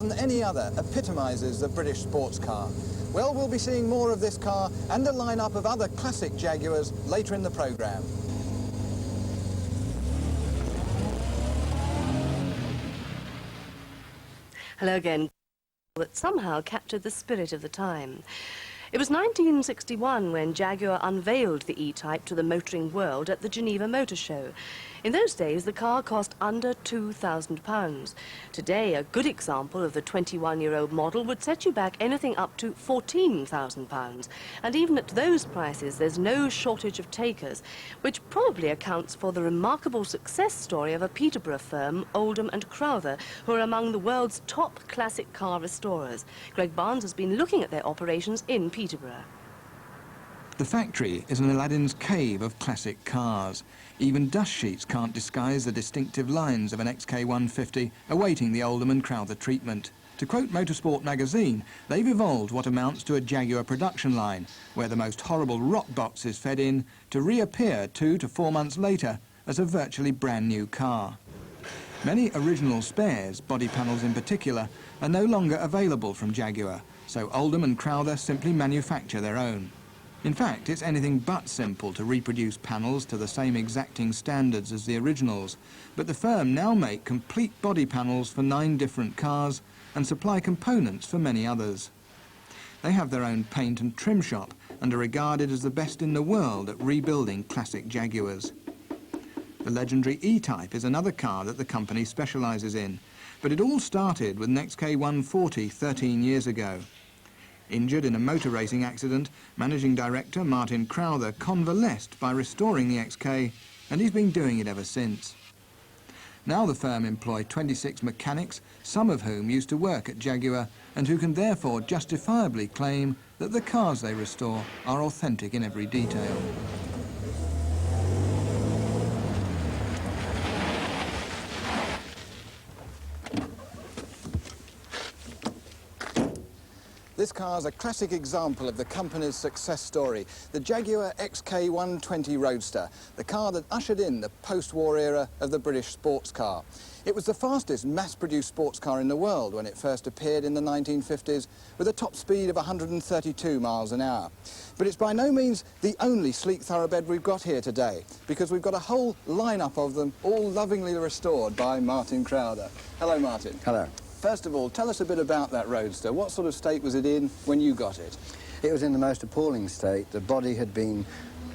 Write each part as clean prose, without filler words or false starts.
than any other epitomises the British sports car. Well, we'll be seeing more of this car and a lineup of other classic Jaguars later in the programme. Hello again. That somehow captured the spirit of the time. It was 1961 when Jaguar unveiled the E-Type to the motoring world at the Geneva Motor Show. In those days, the car cost under £2,000. Today, a good example of the 21-year-old model would set you back anything up to £14,000. And even at those prices, there's no shortage of takers, which probably accounts for the remarkable success story of a Peterborough firm, Oldham and Crowther, who are among the world's top classic car restorers. Greg Barnes has been looking at their operations in Peterborough. The factory is an Aladdin's cave of classic cars. Even dust sheets can't disguise the distinctive lines of an XK150 awaiting the Oldham and Crowther treatment. To quote Motorsport magazine, they've evolved what amounts to a Jaguar production line, where the most horrible rock box is fed in to reappear 2 to 4 months later as a virtually brand new car. Many original spares, body panels in particular, are no longer available from Jaguar, so Oldham and Crowther simply manufacture their own. In fact, it's anything but simple to reproduce panels to the same exacting standards as the originals, but the firm now make complete body panels for 9 different cars and supply components for many others. They have their own paint and trim shop and are regarded as the best in the world at rebuilding classic Jaguars. The legendary E-Type is another car that the company specialises in, but it all started with an XK140 13 years ago. Injured in a motor racing accident, managing director Martin Crowther convalesced by restoring the XK, and he's been doing it ever since. Now the firm employ 26 mechanics, some of whom used to work at Jaguar, and who can therefore justifiably claim that the cars they restore are authentic in every detail. This car is a classic example of the company's success story, the Jaguar XK120 Roadster, the car that ushered in the post-war era of the British sports car. It was the fastest mass-produced sports car in the world when it first appeared in the 1950s, with a top speed of 132 miles an hour. But it's by no means the only sleek thoroughbred we've got here today, because we've got a whole lineup of them, all lovingly restored by Martin Crowther. Hello, Martin. Hello. First of all, tell us a bit about that Roadster. What sort of state was it in when you got it? It was in the most appalling state. The body had been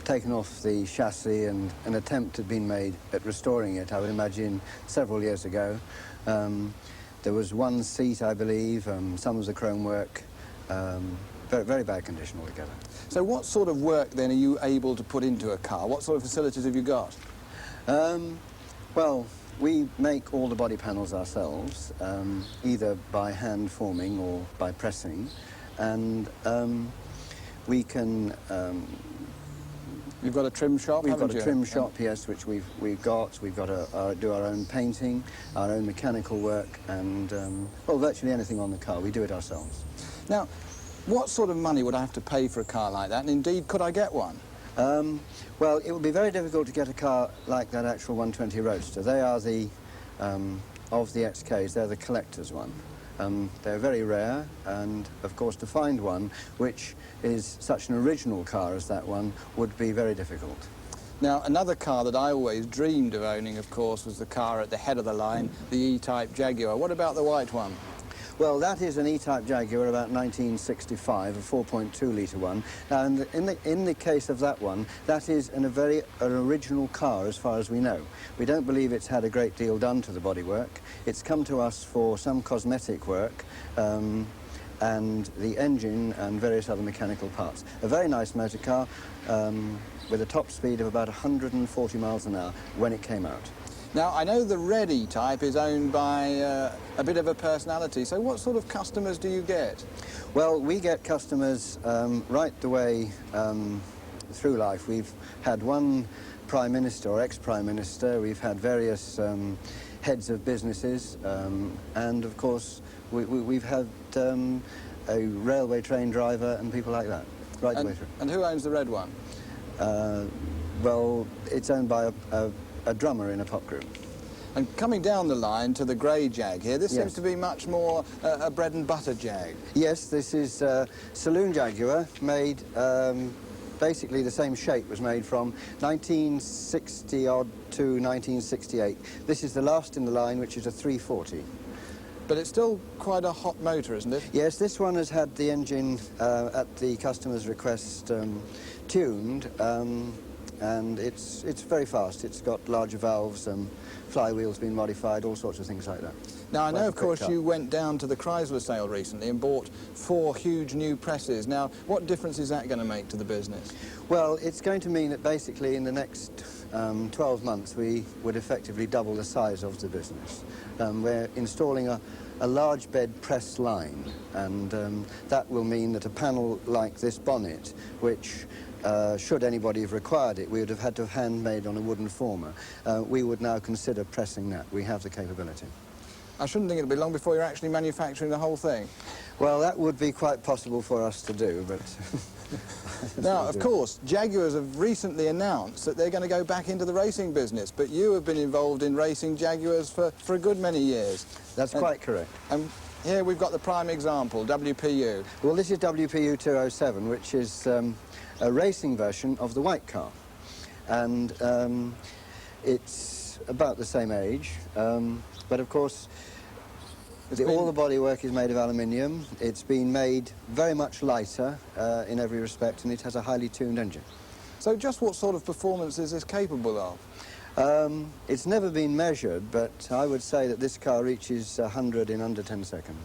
taken off the chassis and an attempt had been made at restoring it, I would imagine, several years ago. There was one seat, I believe, some of the chrome work, very, very bad condition altogether. So what sort of work, then, are you able to put into a car? What sort of facilities have you got? Well, we make all the body panels ourselves, either by hand forming or by pressing, and we can... You've got a trim shop, We've got haven't a trim shop, yes, which we've got. We've got to do our own painting, our own mechanical work, and, well, virtually anything on the car, we do it ourselves. Now, what sort of money would I have to pay for a car like that, and indeed, could I get one? Well, it would be very difficult to get a car like that actual 120 Roadster. They are the, of the XKs, they're the collector's one. They're very rare, and of course to find one which is such an original car as that one would be very difficult. Now, another car that I always dreamed of owning, of course, was the car at the head of the line, the E-Type Jaguar. What about the white one? Well, that is an E-Type Jaguar, about 1965, a 4.2-litre one. And in the case of that one, that is an original car as far as we know. We don't believe it's had a great deal done to the bodywork. It's come to us for some cosmetic work, and the engine and various other mechanical parts. A very nice motor car with a top speed of about 140 miles an hour when it came out. Now, I know the red E-Type is owned by a bit of a personality, so what sort of customers do you get? Well, we get customers right the way through life. We've had one Prime Minister or ex-Prime Minister, we've had various heads of businesses, and of course we've had a railway train driver and people like that, right the way through. And who owns the red one? Well, it's owned by a drummer in a pop group. And coming down the line to the grey Jag here, this Yes. seems to be much more a bread and butter Jag. Yes, this is saloon Jaguar, made basically the same shape, was made from 1960 odd to 1968. This is the last in the line, which is a 340. But it's still quite a hot motor, isn't it? Yes, this one has had the engine at the customer's request tuned, and it's very fast. It's got larger valves, flywheels been modified, all sorts of things like that. Now, I know, of course, car. you went down to the Chrysler sale recently and bought 4 huge new presses. Now, what difference is that going to make to the business? Well, it's going to mean that basically in the next 12 months we would effectively double the size of the business. We're installing a large bed press line, and that will mean that a panel like this bonnet, which should anybody have required it, we would have had to have handmade on a wooden former. We would now consider pressing that. We have the capability. I shouldn't think it'll be long before you're actually manufacturing the whole thing. Well, that would be quite possible for us to do, but... Now, of course, Jaguars have recently announced that they're going to go back into the racing business, but you have been involved in racing Jaguars for a good many years. That's quite correct. And here we've got the prime example, WPU. Well, this is WPU 207, which is a racing version of the white car. And it's about the same age, but of course, all the bodywork is made of aluminium. It's been made very much lighter in every respect, and it has a highly tuned engine. So just what sort of performance is this capable of? It's never been measured, but I would say that this car reaches 100 in under 10 seconds.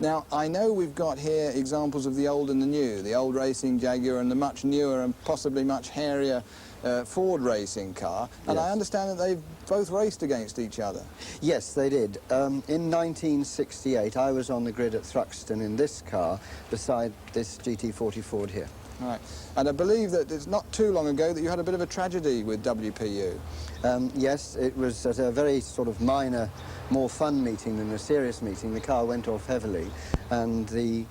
Now, I know we've got here examples of the old and the new, the old racing Jaguar and the much newer and possibly much hairier Ford racing car, and Yes. I understand that they've both raced against each other. Yes, they did. In 1968, I was on the grid at Thruxton in this car beside this GT40 Ford here. Right. And I believe that it's not too long ago that you had a bit of a tragedy with WPU. Yes, it was at a very sort of minor, more fun meeting than a serious meeting. The car went off heavily, and the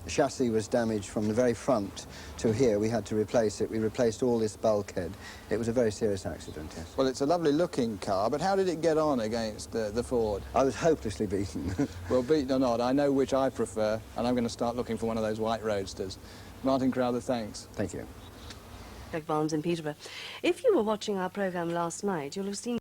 chassis was damaged from the very front to here. We had to replace it. We replaced all this bulkhead. It was a very serious accident, yes. Well, it's a lovely looking car, but how did it get on against the Ford? I was hopelessly beaten. Well, beaten or not, I know which I prefer, and I'm going to start looking for one of those white roadsters. Martin Crowther, thanks. Thank you. Doug Barnes in Peterborough. If you were watching our programme last night, you'll have seen